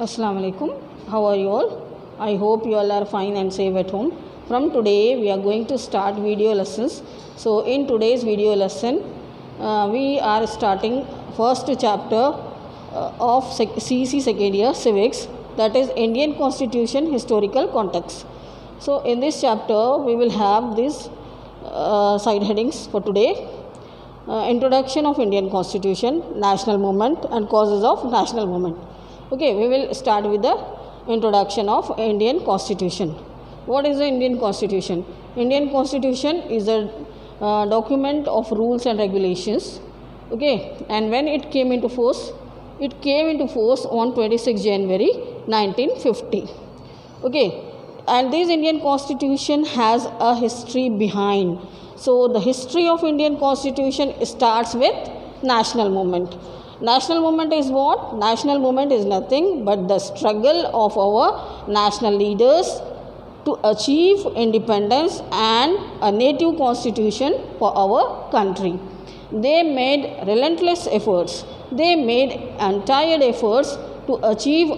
Assalamu alaikum. How are you all? I hope you all are fine and safe at home. From today we are going to start video lessons. So in today's video lesson we are starting first chapter of CEC second year civics, that is Indian Constitution historical context. So in this chapter we will have these side headings for today. Introduction of Indian Constitution, national movement and causes of national movement. Okay, we will start with the introduction of Indian Constitution. What is the Indian Constitution? Indian Constitution is a document of rules and regulations. Okay, and when it came into force? It came into force on 26 January 1950. Okay, and this Indian Constitution has a history behind. So the history of Indian Constitution starts with national movement. National movement is what? National movement is nothing but the struggle of our national leaders to achieve independence and a native constitution for our country. They made relentless efforts. They made untired efforts to achieve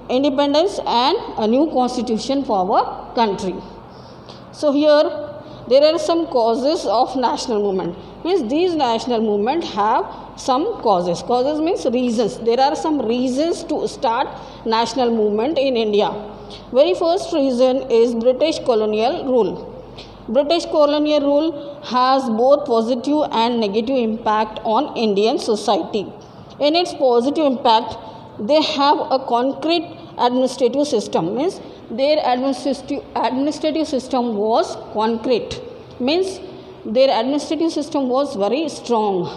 independence and a new constitution for our country. So here there are some causes of national movement. Means these national movement have some causes. Causes means reasons. There are some reasons to start national movement in India. Very first reason is British colonial rule. British colonial rule has both positive and negative impact on Indian society. In its positive impact, they have a concrete administrative system. Means their administrative system was concrete. Means their administrative system was very strong.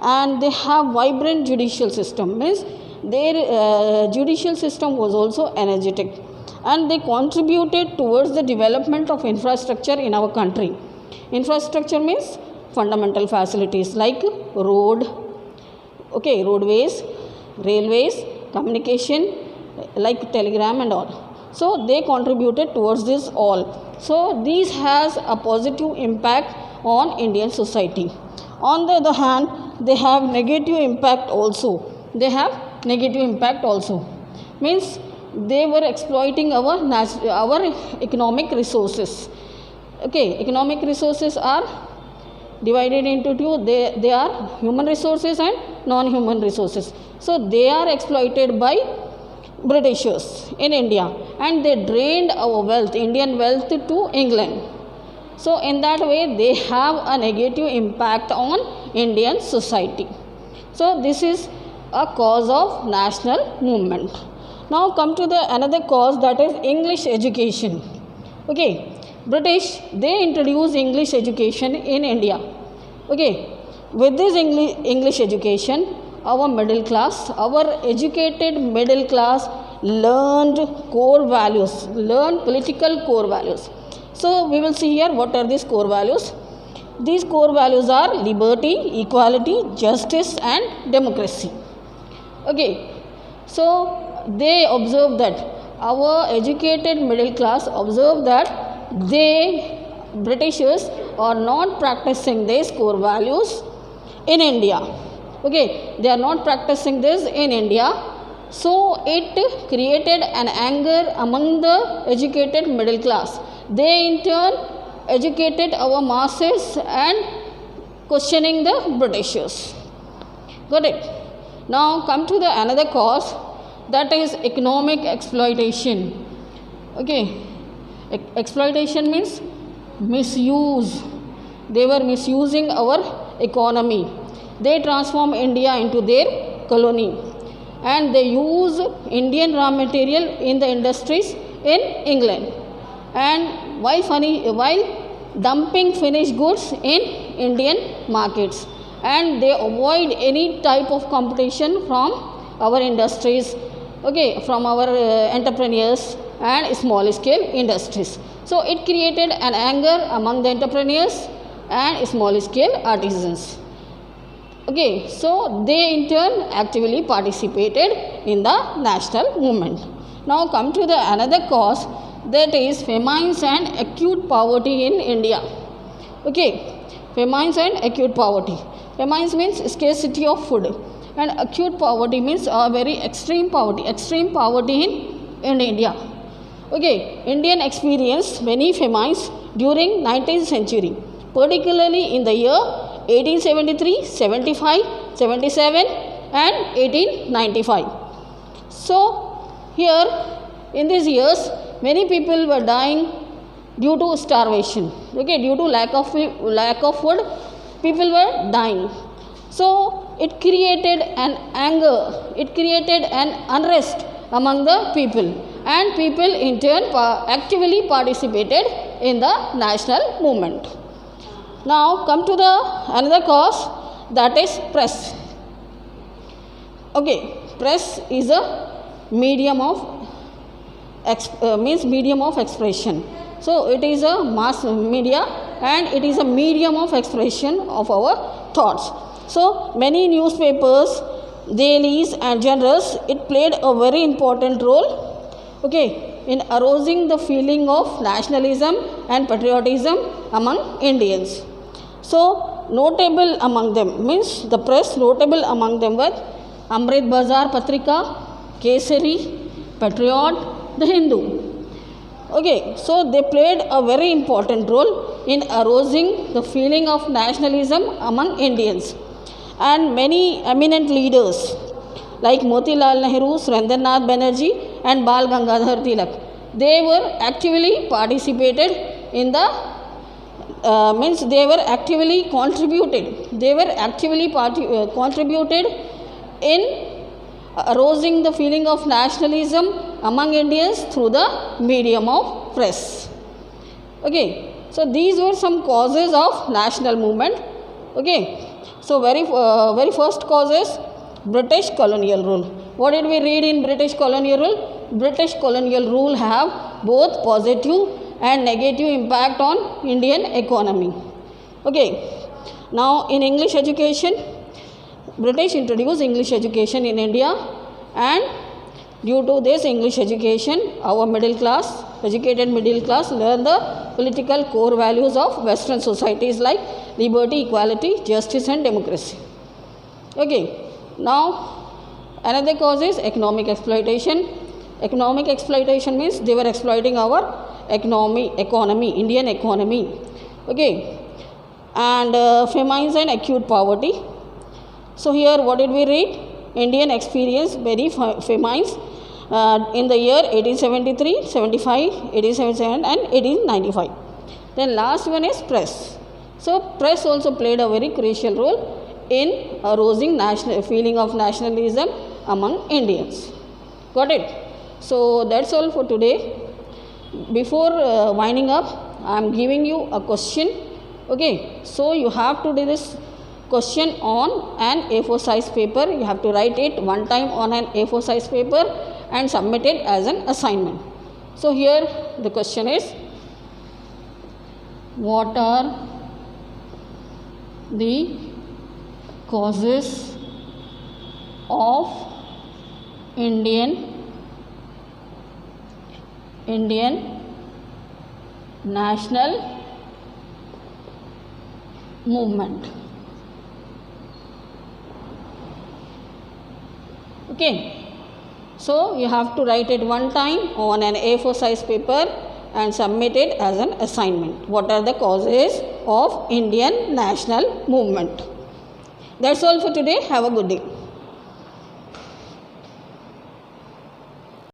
And they have vibrant judicial system. Means their judicial system was also energetic. And they contributed towards the development of infrastructure in our country. Infrastructure means fundamental facilities like roadways, railways, communication, like telegram and all. So they contributed towards this all. So this has a positive impact on Indian society. On the other hand, they have negative impact also. Means they were exploiting our economic resources. Okay, economic resources are divided into two. They are human resources and non-human resources. So they are exploited by Britishers in India, and they drained our wealth, Indian wealth, to England. So in that way they have a negative impact on Indian society. So this is a cause of national movement. Now come to the another cause, that is English education. Okay, British, they introduced English education in India. Okay, with this English education, our middle class, our educated middle class learned core values, learned political core values. So we will see here what are these core values. These core values are liberty, equality, justice and democracy. Okay, so they observe that, our educated middle class observe that Britishers are not practicing these core values in India. Okay, they are not practicing this in India. So it created an anger among the educated middle class. They in turn educated our masses and questioning the Britishers. Got it? Now come to the another cause, that is economic exploitation. Okay, exploitation means misuse. They were misusing our economy. They transform India into their colony, and they use Indian raw material in the industries in England, and while dumping finished goods in Indian markets, and they avoid any type of competition from our industries, okay, from our entrepreneurs and small scale industries. So it created an anger among the entrepreneurs and small scale artisans. Okay, so they in turn actively participated in the national movement. Now come to the another cause, that is famines and acute poverty in India. Okay, famines and acute poverty. Famines means scarcity of food. And acute poverty means very extreme poverty in India. Okay, Indian experienced many famines during 19th century, particularly in the year 1873, 75, 77 and 1895. So, here in these years, many people were dying due to starvation. Okay, due to lack of food, people were dying. So, it created an anger, it created an unrest among the people, and people in turn actively participated in the national movement. Now come to the another cause, that is press. Okay, press is a medium of medium of expression. So it is a mass media and it is a medium of expression of our thoughts. So many newspapers, dailies and journals, it played a very important role, okay, in arousing the feeling of nationalism and patriotism among Indians. So notable among them means the press, notable among them were Amrit Bazar Patrika, Kesari, Patriot, The Hindu. Okay, so they played a very important role in arousing the feeling of nationalism among Indians. And many eminent leaders like Motilal Nehru, Surendranath Banerjee and Bal Gangadhar Tilak, they were actively participated in the they were actively contributed in arousing the feeling of nationalism among Indians through the medium of press. Okay, so these were some causes of national movement. Okay, so very first cause is British colonial rule. What did we read in British colonial rule? British colonial rule have both positive and negative impact on Indian economy. Okay, now in English education, British introduced English education in India, and due to this English education, our educated middle class learn the political core values of Western societies like liberty, equality, justice and democracy. Okay, now another cause is economic exploitation. Economic exploitation means they were exploiting our economy, Indian economy. Okay, and famines and acute poverty. So here what did we read? Indian experienced many famines in the year 1873, 75, 1877 and 1895. Then last one is press. So press also played a very crucial role in arousing feeling of nationalism among Indians. Got it? So that's all for today. Before winding up, I am giving you a question. Okay, so you have to do this question on an A4 size paper. You have to write it one time on an A4 size paper and submit it as an assignment. So here the question is, what are the causes of Indian national movement? Okay, so you have to write it one time on an A4 size paper and submit it as an assignment. What are the causes of Indian national movement? That's all for today. Have a good day.